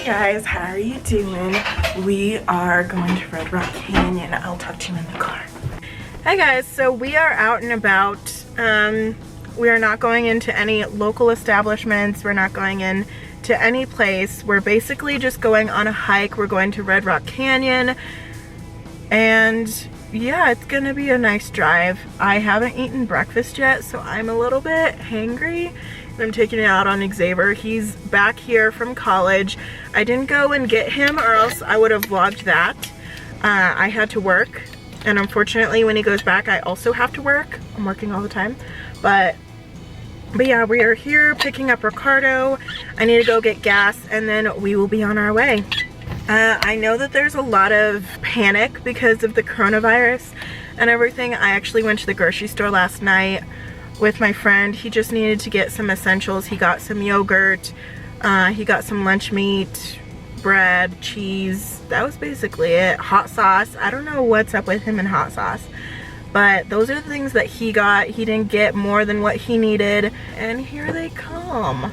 guys, how are you doing? We are going to Red Rock Canyon. I'll talk to you in the car. Hi guys, so we are out and about. We are not going into any local establishments. We're not going in to any place. We're basically just going on a hike. We're going to Red Rock Canyon. And yeah, it's gonna be a nice drive. I haven't eaten breakfast yet, so I'm a little bit hangry. I'm taking it out on Xavier. He's back here from college. I didn't go and get him or else I would have vlogged that. I had to work, and unfortunately when he goes back I also have to work. I'm working all the time. But yeah, we are here picking up Ricardo. I need to go get gas and then we will be on our way. I know that there's a lot of panic because of the coronavirus and everything. I actually went to the grocery store last night with my friend. He just needed to get some essentials. He got some yogurt, he got some lunch meat, bread, cheese. That was basically it. Hot sauce. I don't know what's up with him and hot sauce, but those are the things that he got. He didn't get more than what he needed, and here they come.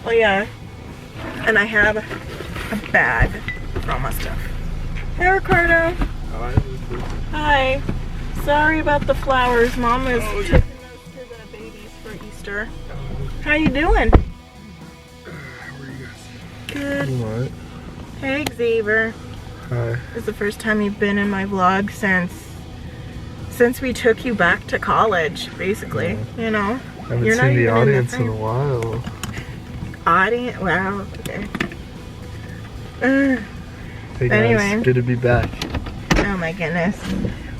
Oh yeah, and I have a bag for all my stuff. Hey Ricardo. Hi. Hi. Sorry about the flowers. Mom is taking those to the babies for Easter. How you doing? How are you guys? Good. What? Hey Xavier. Hi. This is the first time you've been in my vlog since we took you back to college, basically. You know? I haven't seen the audience in a while. Audience? Wow. Okay. Hey guys, anyway. good to be back. Oh my goodness.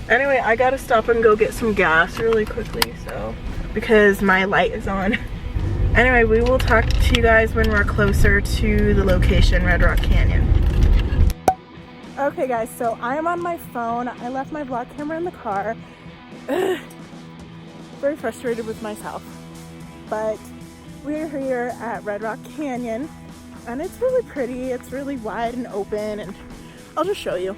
Anyway, I gotta stop and go get some gas really quickly, so, because my light is on. Anyway, we will talk to you guys when we're closer to the location, Red Rock Canyon. Okay guys, so I am on my phone. I left my vlog camera in the car. Very frustrated with myself. But we're here at Red Rock Canyon, and it's really pretty. It's really wide and open, and I'll just show you.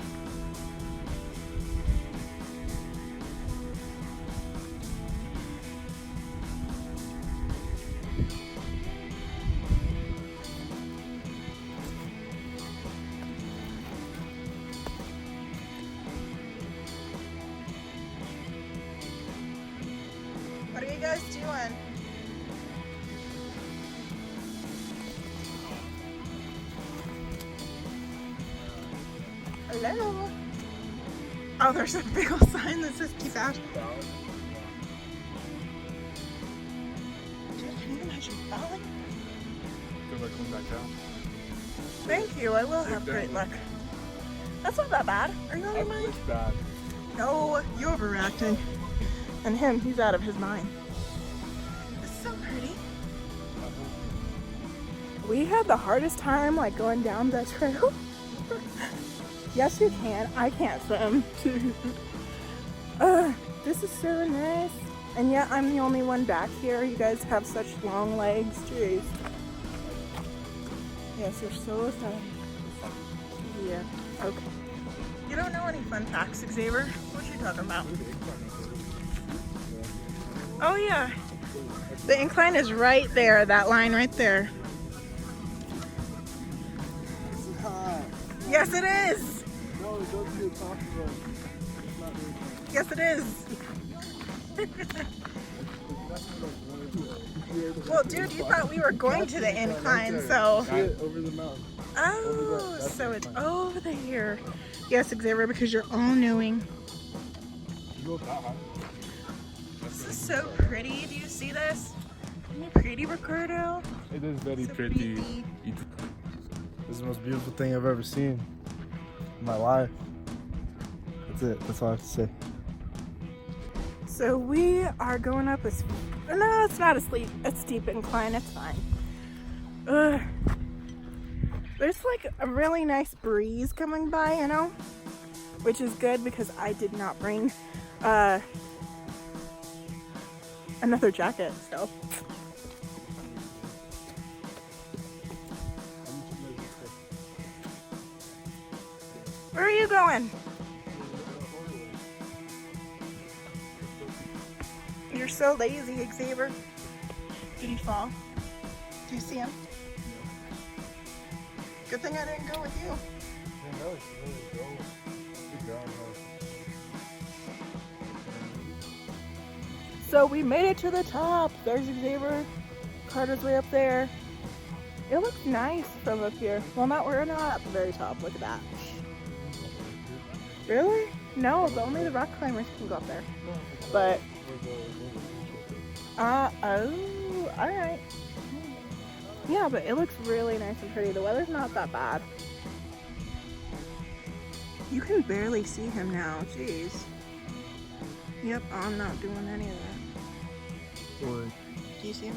What are you guys doing? Hello? Oh, there's a big old sign that says keep out. Dude, can you imagine falling? Good luck coming back down. Thank you, I will have great luck. That's not that bad. Are you out of your mind? It's bad. No, you're overreacting. And him, he's out of his mind. It's so pretty. We had the hardest time like going down the trail. Yes, you can. I can't swim. This is so nice. And yet I'm the only one back here. You guys have such long legs. Jeez. Yes, you're so sad. Yeah. Okay. You don't know any fun facts, Xavier? What you talking about? Oh yeah. The incline is right there. That line right there. Yes, it is. No, it goes to the top of it. Yes, it is. Well, dude, you thought we were going to the incline, so. Over the mountain. Oh, so it's over there. Yes, Xavier, because you're all knowing. You go that high. This is so pretty. Do you see this? Isn't it pretty, Ricardo? It is very So pretty. This is the most beautiful thing I've ever seen in my life. That's it. That's all I have to say. So we are going up no, it's not a steep incline. It's fine. There's like a really nice breeze coming by, you know, which is good because I did not bring another jacket, so. Where are you going? You're so lazy, Xavier. Did he fall? Do you see him? Good thing I didn't go with you. So we made it to the top. There's Xavier. Carter's way up there. It looks nice from up here. Well, we're not at the very top. Look at that. Really? No, but only the rock climbers can go up there. But oh, all right. Yeah, but it looks really nice and pretty. The weather's not that bad. You can barely see him now. Jeez. Yep, I'm not doing any of that. What? Do you see him?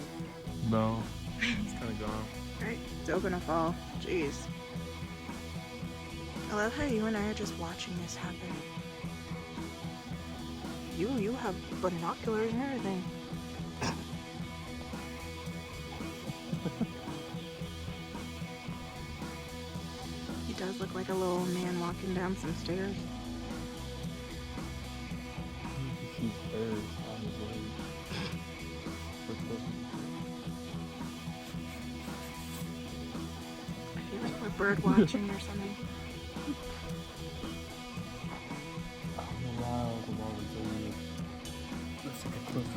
No. It's kind of gone. Right? It's open to fall. Jeez. I love how you and I are just watching this happen. You have binoculars and everything. He does look like a little man walking down some stairs. You can see birds on his way. I feel like we're bird watching or something.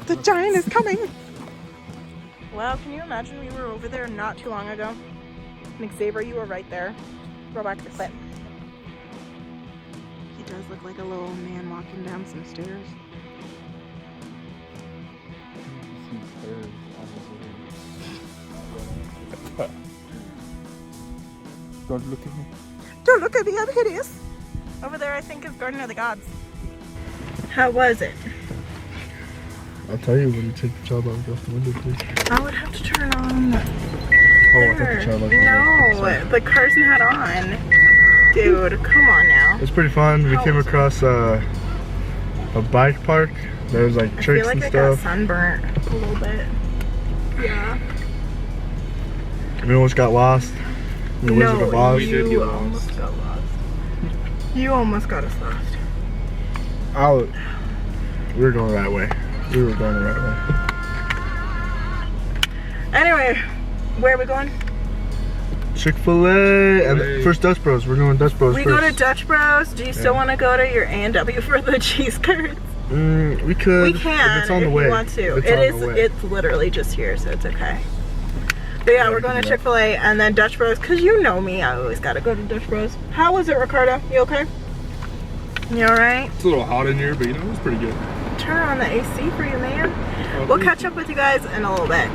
The giant is coming! Wow, can you imagine we were over there not too long ago? And Xavier, you were right there. Roll back the clip. He does look like a little man walking down some stairs. Don't look at me. Don't look at me, I'm hideous! Over there I think is Garden of the Gods. How was it? I'll tell you when you take the child out off the window, please. I would have to turn on. Oh, I thought the child light was No, the car's not on. Dude, come on now. It's pretty fun. We came across a bike park. There was like tricks and I stuff. got sunburnt a little bit. Yeah. We almost got lost. In the Wizard of Oz. You almost got lost. You almost got us lost. We were going the right way. We were going the right way. Anyway, where are we going? Chick-fil-A and first Dutch Bros. We're going Dutch Bros We first. go to Dutch Bros. Do you still want to go to your A&W for the cheese curds? We could. We can if it's on the if way. you want to. It's literally just here, so it's okay. But yeah, we're going to Chick-fil-A and then Dutch Bros. Because you know me, I always gotta go to Dutch Bros. How was it, Ricardo? You okay? You alright? It's a little hot in here, but you know, it's pretty good. Turn on the AC for you, man. We'll catch up with you guys in a little bit.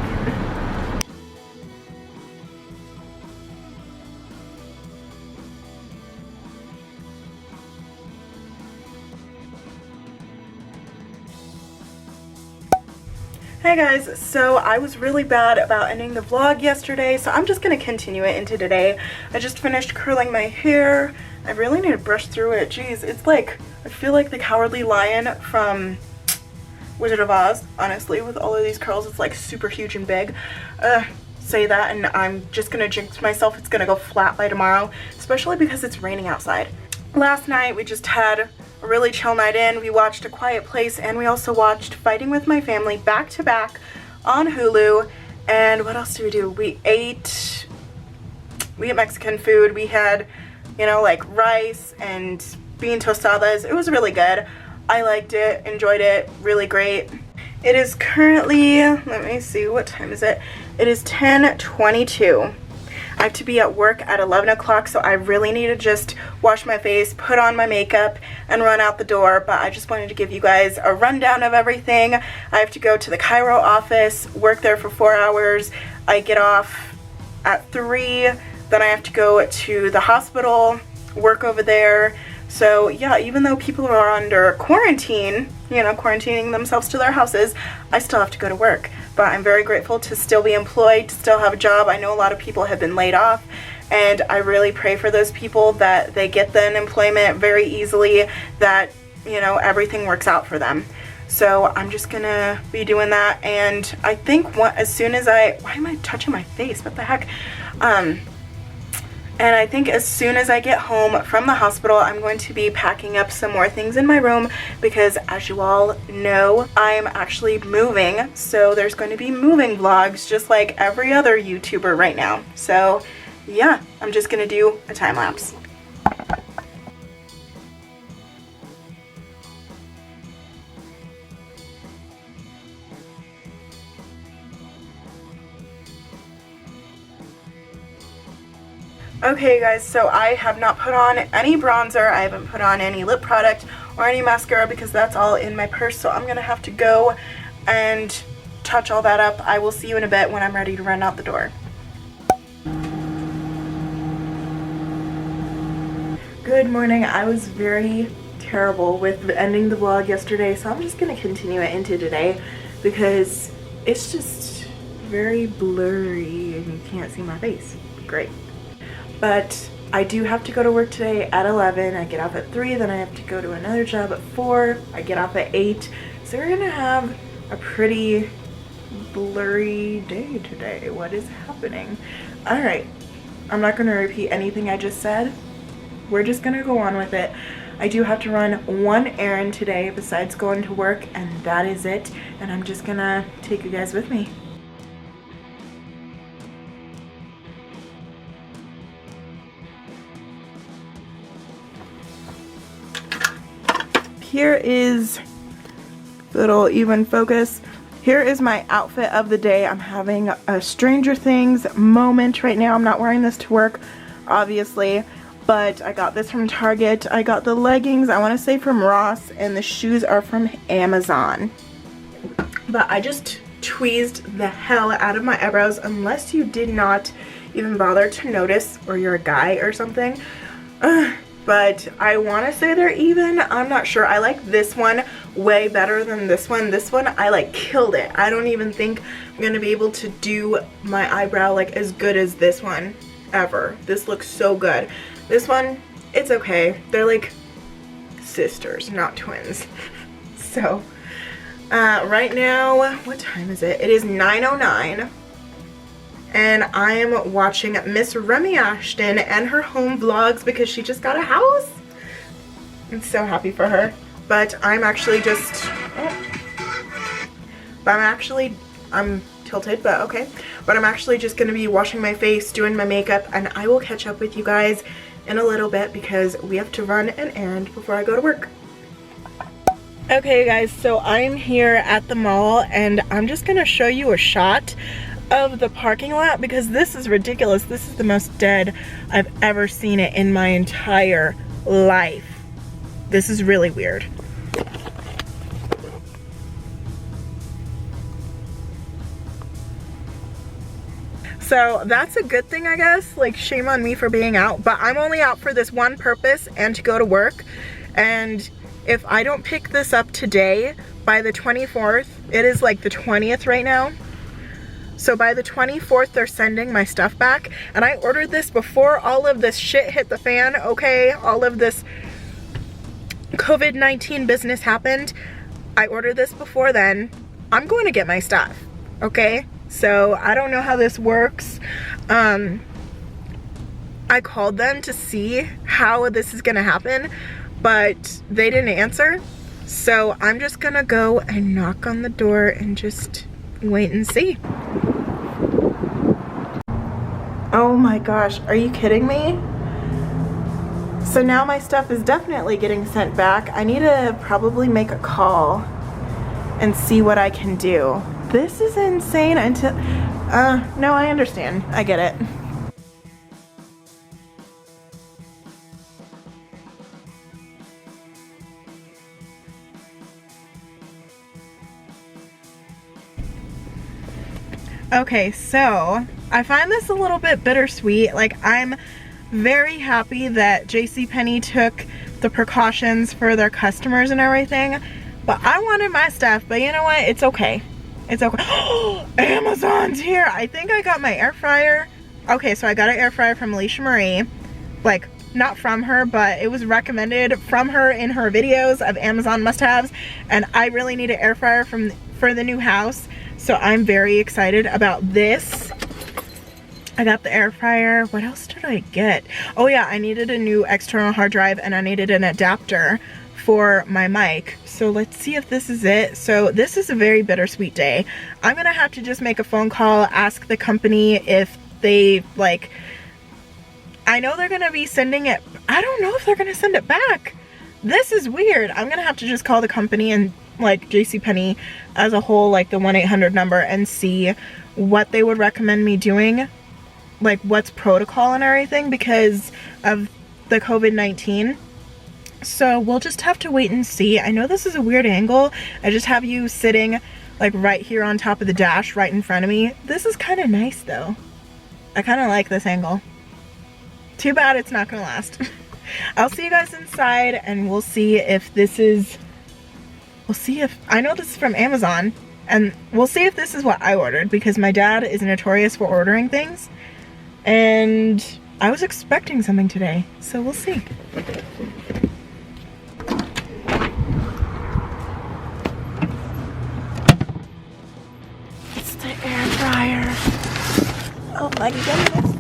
Hey guys, so I was really bad about ending the vlog yesterday, so I'm just gonna continue it into today. I just finished curling my hair. I really need to brush through it. Jeez, it's like, I feel like the Cowardly Lion from Wizard of Oz, honestly, with all of these curls. It's like super huge and big. Say that and I'm just gonna jinx myself. It's gonna go flat by tomorrow, especially because it's raining outside. Last night we just had a really chill night in. We watched A Quiet Place and we also watched Fighting with My Family back to back on Hulu. And what else did we do? We ate Mexican food. We had, you know, like rice and bean tostadas. It was really good. I liked it, enjoyed it, really great. It is currently, let me see, what time is it? It is 10:22. I have to be at work at 11 o'clock, so I really need to just wash my face, put on my makeup, and run out the door. But I just wanted to give you guys a rundown of everything. I have to go to the Cairo office, work there for 4 hours. I get off at 3, then I have to go to the hospital, work over there. So yeah, even though people are under quarantine, you know, quarantining themselves to their houses, I still have to go to work. But I'm very grateful to still be employed, to still have a job. I know a lot of people have been laid off, and I really pray for those people that they get the unemployment very easily, that, you know, everything works out for them. So I'm just gonna be doing that, and I think as soon as why am I touching my face? What the heck? And I think as soon as I get home from the hospital, I'm going to be packing up some more things in my room because, as you all know, I'm actually moving. So there's going to be moving vlogs just like every other YouTuber right now. So yeah, I'm just gonna do a time lapse. Okay guys, so I have not put on any bronzer, I haven't put on any lip product or any mascara because that's all in my purse, so I'm gonna have to go and touch all that up. I will see you in a bit when I'm ready to run out the door. Good morning. I was very terrible with ending the vlog yesterday, so I'm just gonna continue it into today because it's just very blurry and you can't see my face. Great. But I do have to go to work today at 11. I get off at 3, then I have to go to another job at 4. I get off at 8. So we're gonna have a pretty blurry day today. What is happening? All right, I'm not gonna repeat anything I just said. We're just gonna go on with it. I do have to run one errand today besides going to work, and that is it. And I'm just gonna take you guys with me. Here is little even focus. Here is my outfit of the day. I'm having a Stranger Things moment right now. I'm not wearing this to work, obviously, but I got this from Target. I got the leggings, I want to say from Ross, and the shoes are from Amazon. But I just tweezed the hell out of my eyebrows, unless you did not even bother to notice, or you're a guy or something. But I want to say they're even. I'm not sure. I like this one way better than this one. This one, I like killed it. I don't even think I'm going to be able to do my eyebrow like as good as this one ever. This looks so good. This one, it's okay. They're like sisters, not twins. So, right now, what time is it? It is 9:09. And I am watching Miss Remy Ashton and her home vlogs because she just got a house. I'm so happy for her. But I'm actually just, I'm tilted, but okay. But I'm actually just going to be washing my face, doing my makeup, and I will catch up with you guys in a little bit because we have to run an errand before I go to work. Okay guys, so I'm here at the mall and I'm just going to show you a shot of the parking lot because this is ridiculous. This is the most dead I've ever seen it in my entire life. This is really weird. So that's a good thing, I guess. Like, shame on me for being out, but I'm only out for this one purpose and to go to work. And if I don't pick this up today by the 24th, it is like the 20th right now. So by the 24th, they're sending my stuff back. And I ordered this before all of this shit hit the fan, okay? All of this COVID-19 business happened. I ordered this before then. I'm going to get my stuff, okay? So I don't know how this works. I called them to see how this is gonna happen, but they didn't answer. So I'm just gonna go and knock on the door and just wait and see. Oh my gosh, are you kidding me? So now my stuff is definitely getting sent back. I need to probably make a call and see what I can do. This is insane until, no, I understand. I get it. Okay, so I find this a little bit bittersweet. Like, I'm very happy that JCPenney took the precautions for their customers and everything, but I wanted my stuff. But you know what? It's okay. It's okay. Amazon's here. I think I got my air fryer. Okay, so I got an air fryer from Alicia Marie. Like, not from her, but it was recommended from her in her videos of Amazon must-haves, and I really need an air fryer for the new house. So I'm very excited about this. I got the air fryer. What else did I get? Oh yeah, I needed a new external hard drive and I needed an adapter for my mic. So let's see if this is it. So this is a very bittersweet day. I'm gonna have to just make a phone call, ask the company if they like I know they're gonna be sending it. I don't know if they're gonna send it back. This is weird. I'm gonna have to just call the company and like JCPenney as a whole, like the 1-800 number, and see what they would recommend me doing, like what's protocol and everything because of the COVID-19. So we'll just have to wait and see. I know this is a weird angle. I just have you sitting like right here on top of the dash right in front of me. This is kind of nice though. I kind of like this angle. Too bad it's not gonna last. I'll see you guys inside and we'll see if this is, I know this is from Amazon, and we'll see if this is what I ordered because my dad is notorious for ordering things and I was expecting something today, so we'll see. It's the air fryer. Oh my goodness.